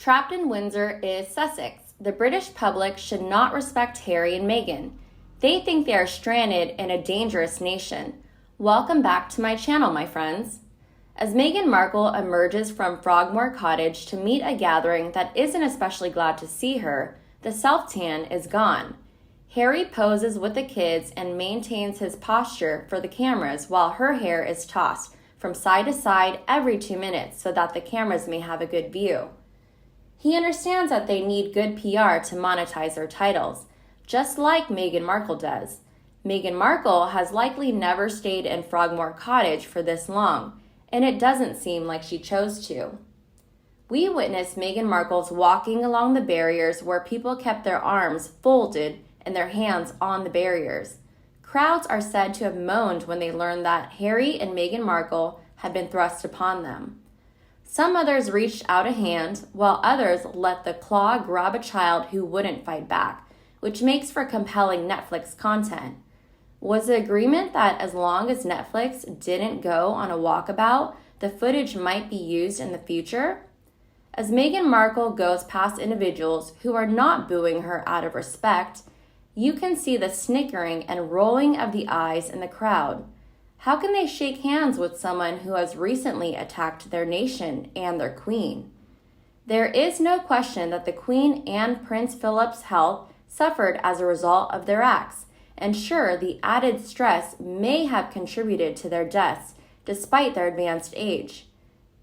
Trapped in Windsor is Sussex. The British public should not respect Harry and Meghan. They think they are stranded in a dangerous nation. Welcome back to my channel, my friends. As Meghan Markle emerges from Frogmore Cottage to meet a gathering that isn't especially glad to see her, the self-tan is gone. Harry poses with the kids and maintains his posture for the cameras while her hair is tossed from side to side every 2 minutes so that the cameras may have a good view. He understands that they need good PR to monetize their titles, just like Meghan Markle does. Meghan Markle has likely never stayed in Frogmore Cottage for this long, and it doesn't seem like she chose to. We witnessed Meghan Markle's walking along the barriers where people kept their arms folded and their hands on the barriers. Crowds are said to have moaned when they learned that Harry and Meghan Markle had been thrust upon them. Some others reached out a hand, while others let the claw grab a child who wouldn't fight back, which makes for compelling Netflix content. Was the agreement that as long as Netflix didn't go on a walkabout, the footage might be used in the future? As Meghan Markle goes past individuals who are not booing her out of respect, you can see the snickering and rolling of the eyes in the crowd. How can they shake hands with someone who has recently attacked their nation and their queen? There is no question that the Queen and Prince Philip's health suffered as a result of their acts, and sure, the added stress may have contributed to their deaths despite their advanced age.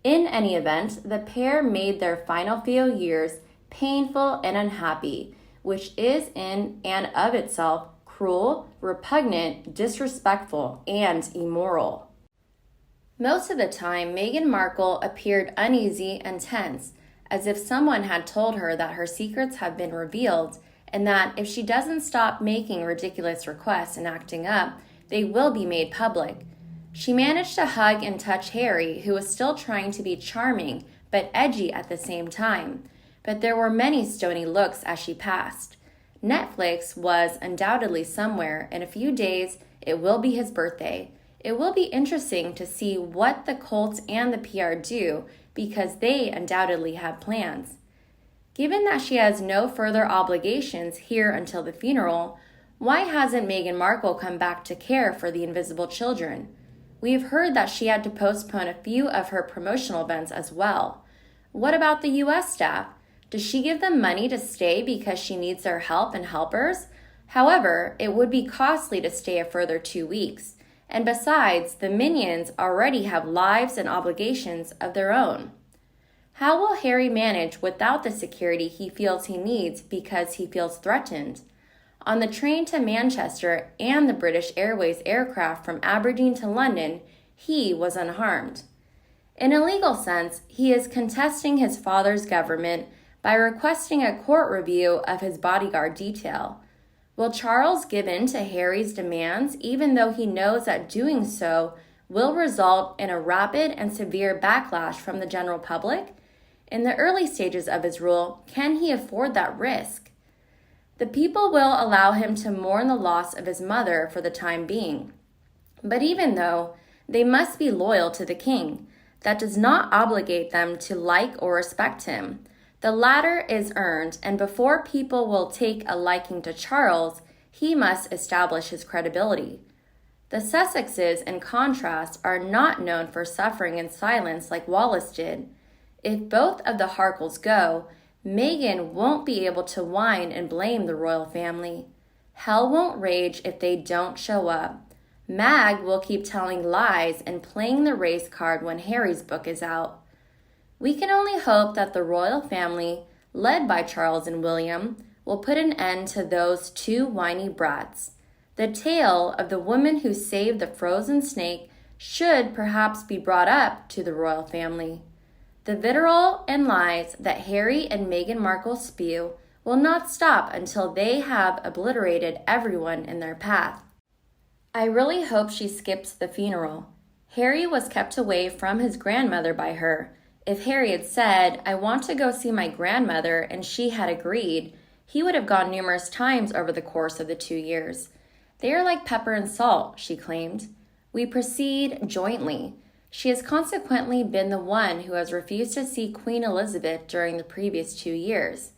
In any event, the pair made their final few years painful and unhappy, which is in and of itself cruel, repugnant, disrespectful, and immoral. Most of the time, Meghan Markle appeared uneasy and tense, as if someone had told her that her secrets have been revealed and that if she doesn't stop making ridiculous requests and acting up, they will be made public. She managed to hug and touch Harry, who was still trying to be charming but edgy at the same time, but there were many stony looks as she passed. Netflix was undoubtedly somewhere. In a few days, it will be his birthday. It will be interesting to see what the Colts and the PR do because they undoubtedly have plans. Given that she has no further obligations here until the funeral, why hasn't Meghan Markle come back to care for the invisible children? We have heard that she had to postpone a few of her promotional events as well. What about the U.S. staff? Does she give them money to stay because she needs their help and helpers? However, it would be costly to stay a further 2 weeks. And besides, the minions already have lives and obligations of their own. How will Harry manage without the security he feels he needs because he feels threatened? On the train to Manchester and the British Airways aircraft from Aberdeen to London, he was unharmed. In a legal sense, he is contesting his father's government by requesting a court review of his bodyguard detail. Will Charles give in to Harry's demands even though he knows that doing so will result in a rapid and severe backlash from the general public? In the early stages of his rule, can he afford that risk? The people will allow him to mourn the loss of his mother for the time being. But even though they must be loyal to the king, that does not obligate them to like or respect him. The latter is earned, and before people will take a liking to Charles, he must establish his credibility. The Sussexes, in contrast, are not known for suffering in silence like Wallis did. If both of the Harkles go, Meghan won't be able to whine and blame the royal family. Hell won't rage if they don't show up. Mag will keep telling lies and playing the race card when Harry's book is out. We can only hope that the royal family, led by Charles and William, will put an end to those two whiny brats. The tale of the woman who saved the frozen snake should perhaps be brought up to the royal family. The vitriol and lies that Harry and Meghan Markle spew will not stop until they have obliterated everyone in their path. I really hope she skips the funeral. Harry was kept away from his grandmother by her. If Harry had said, "I want to go see my grandmother," and she had agreed, he would have gone numerous times over the course of the 2 years. They are like pepper and salt, she claimed. We proceed jointly. She has consequently been the one who has refused to see Queen Elizabeth during the previous 2 years.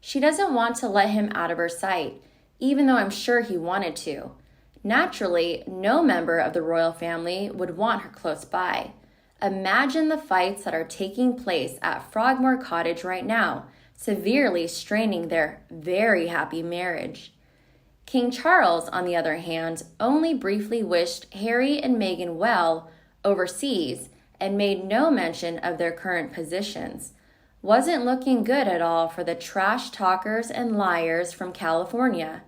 She doesn't want to let him out of her sight, even though I'm sure he wanted to. Naturally, no member of the royal family would want her close by. Imagine the fights that are taking place at Frogmore Cottage right now, severely straining their very happy marriage. King Charles, on the other hand, only briefly wished Harry and Meghan well overseas and made no mention of their current positions. Wasn't looking good at all for the trash talkers and liars from California.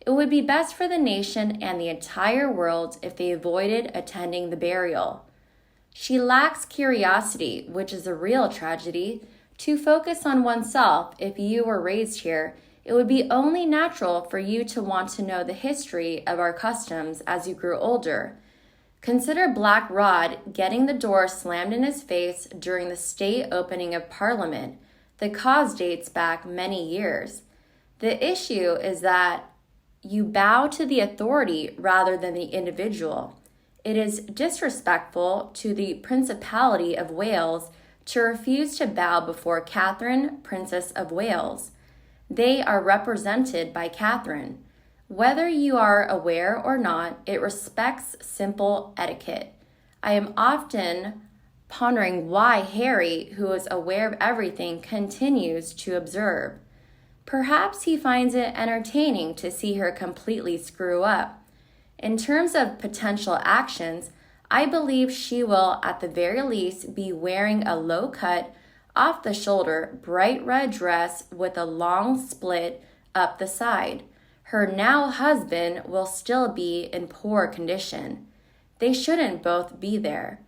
It would be best for the nation and the entire world if they avoided attending the burial. She lacks curiosity, which is a real tragedy. To focus on oneself, if you were raised here, it would be only natural for you to want to know the history of our customs as you grew older. Consider Black Rod getting the door slammed in his face during the state opening of Parliament. The cause dates back many years. The issue is that you bow to the authority rather than the individual. It is disrespectful to the Principality of Wales to refuse to bow before Catherine, Princess of Wales. They are represented by Catherine. Whether you are aware or not, it respects simple etiquette. I am often pondering why Harry, who is aware of everything, continues to observe. Perhaps he finds it entertaining to see her completely screw up. In terms of potential actions, I believe she will, at the very least, be wearing a low-cut, off-the-shoulder, bright red dress with a long split up the side. Her now husband will still be in poor condition. They shouldn't both be there.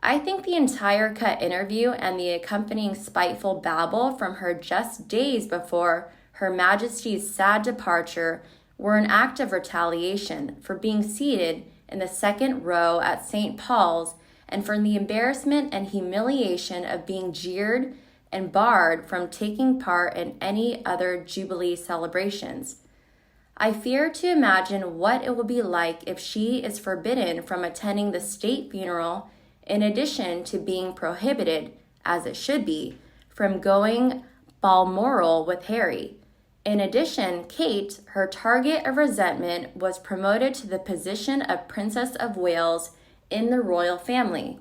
I think the entire cut interview and the accompanying spiteful babble from her just days before Her Majesty's sad departure were an act of retaliation for being seated in the second row at St. Paul's and for the embarrassment and humiliation of being jeered and barred from taking part in any other Jubilee celebrations. I fear to imagine what it will be like if she is forbidden from attending the state funeral, in addition to being prohibited, as it should be, from going Balmoral with Harry. In addition, Kate, her target of resentment, was promoted to the position of Princess of Wales in the royal family.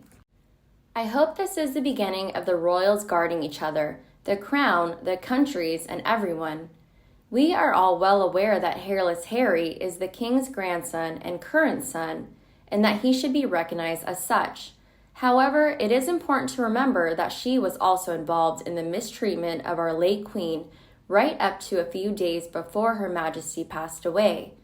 I hope this is the beginning of the royals guarding each other, the crown, the countries, and everyone. We are all well aware that hairless Harry is the king's grandson and current son, and that he should be recognized as such. However, it is important to remember that she was also involved in the mistreatment of our late queen right up to a few days before Her Majesty passed away.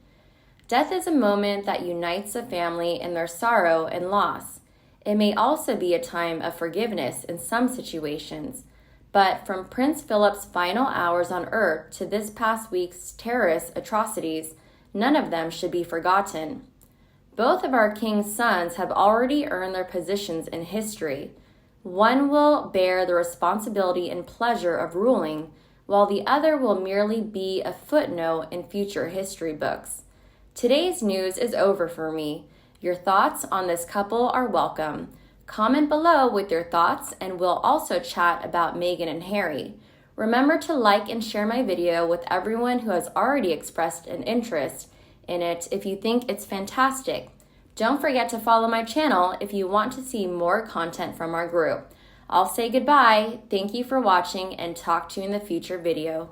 Death is a moment that unites a family in their sorrow and loss. It may also be a time of forgiveness in some situations. But from Prince Philip's final hours on Earth to this past week's terrorist atrocities, none of them should be forgotten. Both of our king's sons have already earned their positions in history. One will bear the responsibility and pleasure of ruling, while the other will merely be a footnote in future history books. Today's news is over for me. Your thoughts on this couple are welcome. Comment below with your thoughts, and we'll also chat about Meghan and Harry. Remember to like and share my video with everyone who has already expressed an interest in it if you think it's fantastic. Don't forget to follow my channel if you want to see more content from our group. I'll say goodbye, thank you for watching, and talk to you in the future video.